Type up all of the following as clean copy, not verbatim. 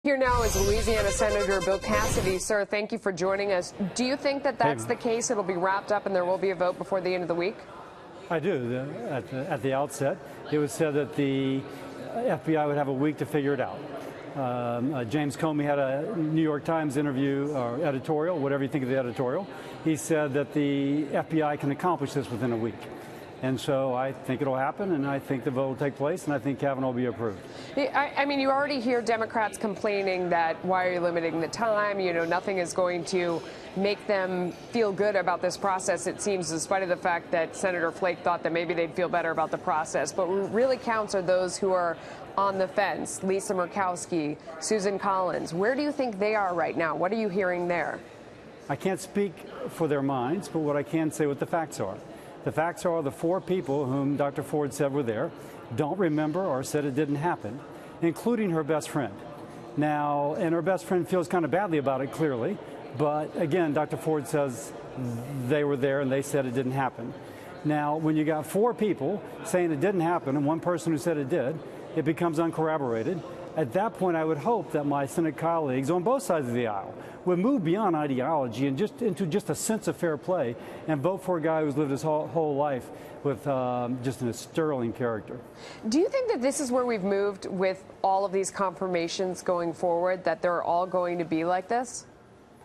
Here now is Louisiana Senator Bill Cassidy. Sir, thank you for joining us. Do you think that that's the case? It'll be wrapped up and there will be a vote before the end of the week? I do. At the outset, it was said that the FBI would have a week to figure it out. James Comey had a New York Times interview, or editorial, whatever you think of the editorial. He said that the FBI can accomplish this within a week. And so I think it'll happen, and I think the vote will take place, and I think Kavanaugh will be approved. I mean, you already hear Democrats complaining that why are you limiting the time? You know, nothing is going to make them feel good about this process, it seems, in spite of the fact that Senator Flake thought that maybe they'd feel better about the process. But what really counts are those who are on the fence. Lisa Murkowski, Susan Collins. Where do you think they are right now? What are you hearing there? I can't speak for their minds, but what I can say what the facts are. The facts are the four people whom Dr. Ford said were there don't remember or said it didn't happen, including her best friend. Now, and her best friend feels kind of badly about it, clearly. But again, Dr. Ford says they were there and they said it didn't happen. Now, when you got four people saying it didn't happen and one person who said it did, it becomes uncorroborated. At that point, I would hope that my Senate colleagues on both sides of the aisle would move beyond ideology and just into just a sense of fair play and vote for a guy who's lived his whole life with just a sterling character. Do you think that this is where we've moved with all of these confirmations going forward, that they're all going to be like this?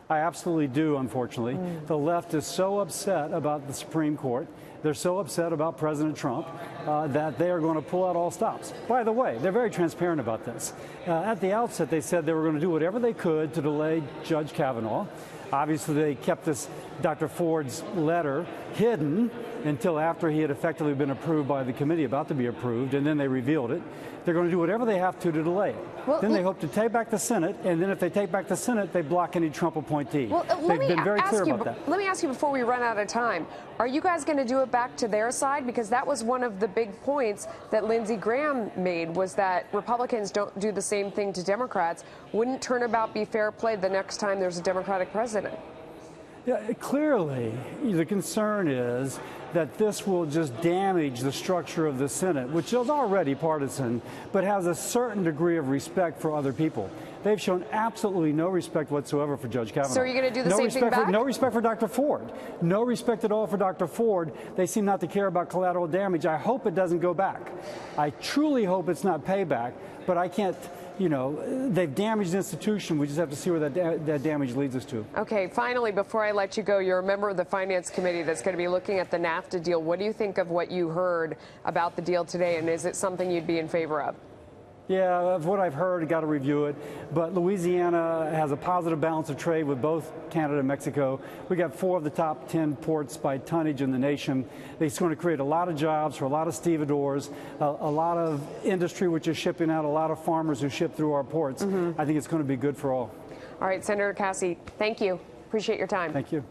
I absolutely do, unfortunately. The left is so upset about the Supreme Court. They're so upset about President Trump that they are going to pull out all stops. By the way, they're very transparent about this. At the outset, they said they were going to do whatever they could to delay Judge Kavanaugh. Obviously, they kept this Dr. Ford's letter hidden until after he had effectively been approved by the committee, about to be approved, and then they revealed it. They're going to do whatever they have to delay it. Well, then they hope to take back the Senate, and then if they take back the Senate, they block any Trump appointee. Well, They've been very clear about that. Let me ask you before we run out of time, are you guys going to do it back to their side? Because that was one of the big points that Lindsey Graham made, was that Republicans don't do the same thing to Democrats. Wouldn't turnabout be fair play the next time there's a Democratic president? Yeah, clearly, the concern is that this will just damage the structure of the Senate, which is already partisan, but has a certain degree of respect for other people. They've shown absolutely no respect whatsoever for Judge Kavanaugh. So are you going to do the same thing back? No respect for Dr. Ford. No respect at all for Dr. Ford. They seem not to care about collateral damage. I hope it doesn't go back. I truly hope it's not payback, but I can't. You know, they've damaged the institution. We just have to see where that damage leads us to. Okay, finally, before I let you go, you're a member of the Finance Committee that's going to be looking at the NAFTA deal. What do you think of what you heard about the deal today, and is it something you'd be in favor of? Yeah, of what I've heard, I got to review it. But Louisiana has a positive balance of trade with both Canada and Mexico. We got 4 of the top 10 ports by tonnage in the nation. It's going to create a lot of jobs for a lot of stevedores, a lot of industry which is shipping out, a lot of farmers who ship through our ports. I think it's going to be good for all. All right, Senator Cassidy, thank you. Appreciate your time. Thank you.